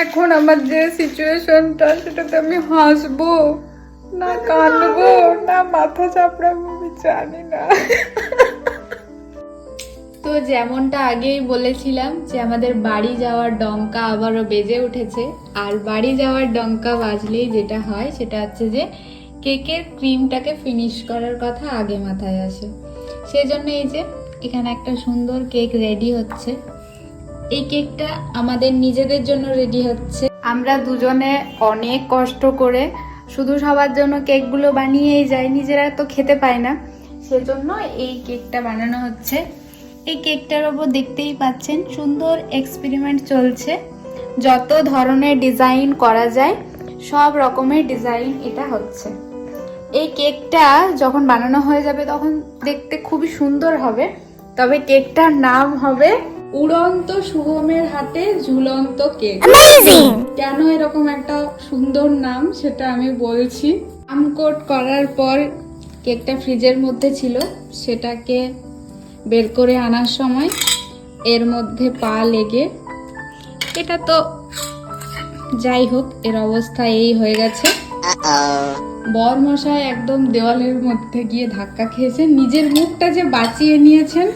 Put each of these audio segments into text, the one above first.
এখন আমার যে সিচুয়েশনটা, সেটাতে আমি হাসবো না কাঁদবো না মাথা চাপড়াবো আমি জানি না। তো যেমনটা আগেই বলেছিলাম যে আমাদের বাড়ি যাওয়ার ডঙ্কা আবারও বেজে উঠেছে। আর বাড়ি যাওয়ার ডঙ্কা বাজলেই যেটা হয় সেটা হচ্ছে যে কেকের ক্রিমটাকে ফিনিশ করার কথা আগে মাথায় আসে। সেই জন্য এই যে এখানে একটা সুন্দর কেক রেডি হচ্ছে। এই কেকটা আমাদের নিজেদের জন্য রেডি হচ্ছে। আমরা দুজনে অনেক কষ্ট করে শুধু সবার জন্য কেকগুলো বানিয়েই যাই, নিজেরা তো খেতে পাই না, সেজন্য এই কেকটা বানানো হচ্ছে। এই কেকটার ওপর দেখতেই পাচ্ছেন সুন্দর এক্সপেরিমেন্ট চলছে। যত ধরনের ডিজাইন করা যায় সব রকমের ডিজাইন এটা হচ্ছে। এই কেকটা যখন বানানো হয়ে যাবে তখন দেখতে খুবই সুন্দর হবে। তবে কেকটার নাম হবে উড়ন্ত শুভমের হাতে ঝুলন্ত কেক। কেন এরকম একটা সুন্দর নাম সেটা আমি বলছি। আমকোট করার পর কেকটা ফ্রিজের মধ্যে ছিল, সেটাকে বের করে আনার সময় এর মধ্যে পা লেগে, এটা তো যাই হোক, এর অবস্থা এই হয়ে গেছে। বরমশাই একদম দেওয়ালের মধ্যে গিয়ে ধাক্কা খেয়েছেন। নিজের মুখটা যে বাঁচিয়ে নিয়েছেন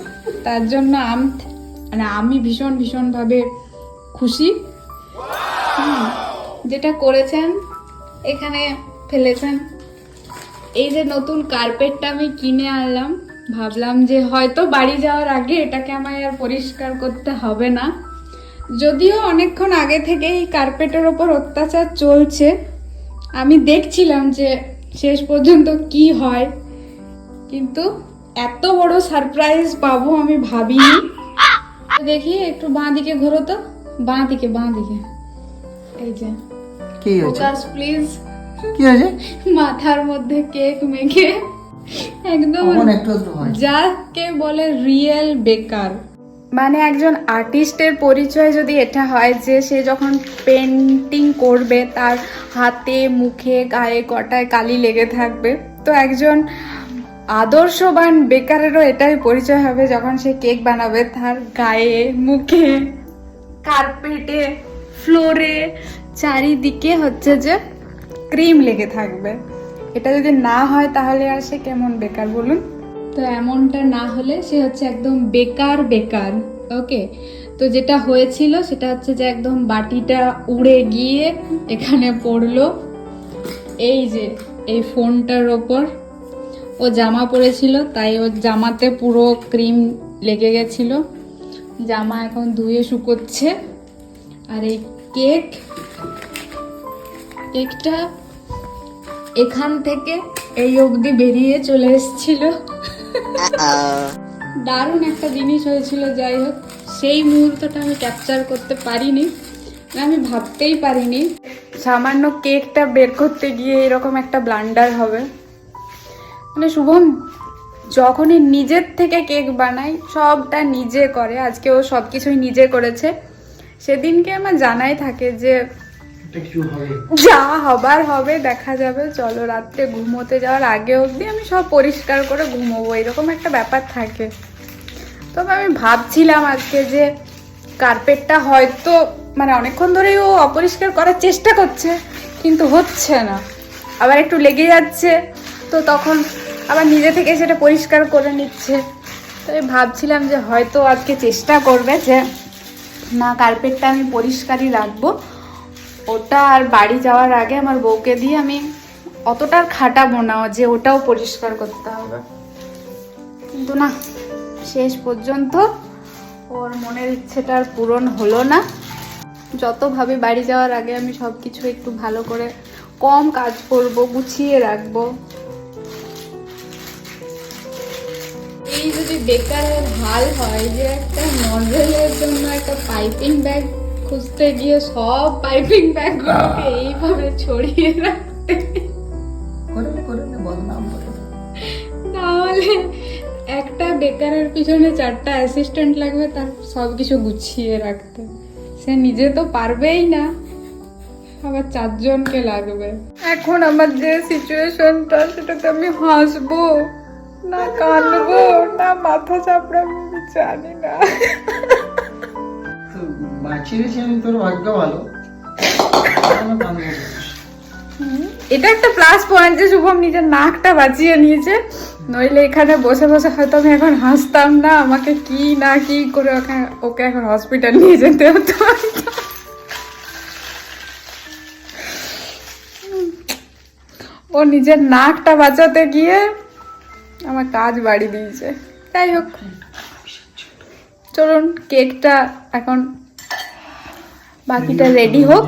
তার জন্য আমি ভীষণ ভাবে খুশি। যেটা করেছেন এখানে ফেলেছেন। এই যে নতুন কার্পেটটা আমি কিনে আনলাম, ভাবলাম যে হয়তো বাড়ি যাওয়ার আগে এটাকে আমায় আর পরিষ্কার করতে হবে না। যদিও অনেকক্ষণ আগে থেকে এই কার্পেটের ওপর অত্যাচার চলছে, আমি দেখছিলাম যে শেষ পর্যন্ত কি হয়, কিন্তু এত বড় সারপ্রাইজ পাবো আমি ভাবিনি। দেখি একটু বাঁ দিকে ঘোরো তো, বাঁ দিকে এই যে কি হয়েছে? প্লিজ। কি হয়েছে? মাথার মধ্যে কেক মেখে একদম যাকে বলে রিয়েল বেকার। মানে একজন আর্টিস্টের পরিচয় যদি এটা হয় যে সে যখন পেন্টিং করবে তার হাতে মুখে গায়ে গটায় কালি লেগে থাকবে, তো একজন আদর্শবান বেকারেরও এটাই পরিচয় হবে যখন সে কেক বানাবে তার গায়ে মুখে কার্পেটে ফ্লোরে চারিদিকে হচ্ছে যে ক্রিম লেগে থাকবে। এটা যদি না হয় তাহলে আর সে কেমন বেকার বলুন? তো এমনটা না হলে সে হচ্ছে একদম বেকার। ওকে, তো যেটা হয়েছিল সেটা হচ্ছে যে একদম বাটিটা উড়ে গিয়ে এখানে পড়লো। এই যে এই ফোনটার ওপর ও জামা পরেছিল, তাই ওর জামাতে পুরো ক্রিম লেগে গেছিল। জামা এখন ধুয়ে শুকোচ্ছে। আর এই কেকটা এখান থেকে এই অবধি বেরিয়ে চলে এসেছিল। দারুণ একটা জিনিস হয়েছিল। যাই হোক, সেই মুহূর্তটা আমি ক্যাপচার করতে পারিনি, আমি ভাবতেই পারিনি সামান্য কেকটা বের করতে গিয়ে এরকম একটা ব্লান্ডার হবে। মানে শুভম যখনই নিজের থেকে কেক বানাই সবটা নিজে করে, আজকে ও সব কিছুই নিজে করেছে। সেদিনকে আমার জানাই থাকে যে যা হবার হবে দেখা যাবে, চলো রাত্রে ঘুমোতে যাওয়ার আগে অবধি আমি সব পরিষ্কার করে ঘুমোবো, এরকম একটা ব্যাপার থাকে। তবে আমি ভাবছিলাম আজকে যে কার্পেটটা হয়তো মানে অনেকক্ষণ ধরেই ও অপরিষ্কার করার চেষ্টা করছে কিন্তু হচ্ছে না, আবার একটু লেগে যাচ্ছে, তো তখন আবার নিজে থেকে সেটা পরিষ্কার করে নিচ্ছে। তো আমি ভাবছিলাম যে হয়তো আজকে চেষ্টা করবে যে না কার্পেটটা আমি পরিষ্কারই রাখবো, ওটা আর বাড়ি যাওয়ার আগে আমার বউকে দিয়ে আমি অতটা আর খাটাবো না যে ওটাও পরিষ্কার করতে হবে। কিন্তু না, শেষ পর্যন্ত ওর মনের ইচ্ছেটা আর পূরণ হলো না। যত ভাবে বাড়ি যাওয়ার আগে আমি সব কিছু একটু ভালো করে কম কাজ করব, গুছিয়ে রাখবো। এই যদি বেকারের হাল হয় যে একটা নজলের জন্য একটা পাইপিং ব্যাগ খুঁজতে গিয়ে সব পাইপিং ব্যাগগুলোকে এইভাবে ছড়িয়ে রাখতে, তাহলে একটা বেকারের পিছনে 4টা অ্যাসিস্ট্যান্ট লাগবে তার সব কিছু গুছিয়ে রাখতে। সে নিজে তো পারবেই না, আবার 4 জনকে লাগবে। এখন আমার যে সিচুয়েশনটা, সেটাতে আমি হাসবো না কাঁদবো না মাথা চাপড়াবো আমি জানি না। বাঁচিয়েছি আমি, তোর ভাগ্য ভালো। এটা একটা প্লাস পয়েন্ট যে শুভম নিজের নাকটা বাঁচিয়ে নিয়েছে, নইলে এখানে বসে বসে হয়তো আমি এখন হাসতাম না, আমাকে কি না কি করে ওকে এখন হসপিটাল নিয়ে যেতে হতো। ও নিজের নাকটা বাঁচাতে গিয়ে আমার কাজ বাড়ি দিয়েছে। যাই হোক, চলুন কেকটা এখন বাকিটা রেডি হোক,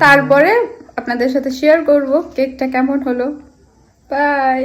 তারপরে আপনাদের সাথে শেয়ার করব কেকটা কেমন হলো। বাই।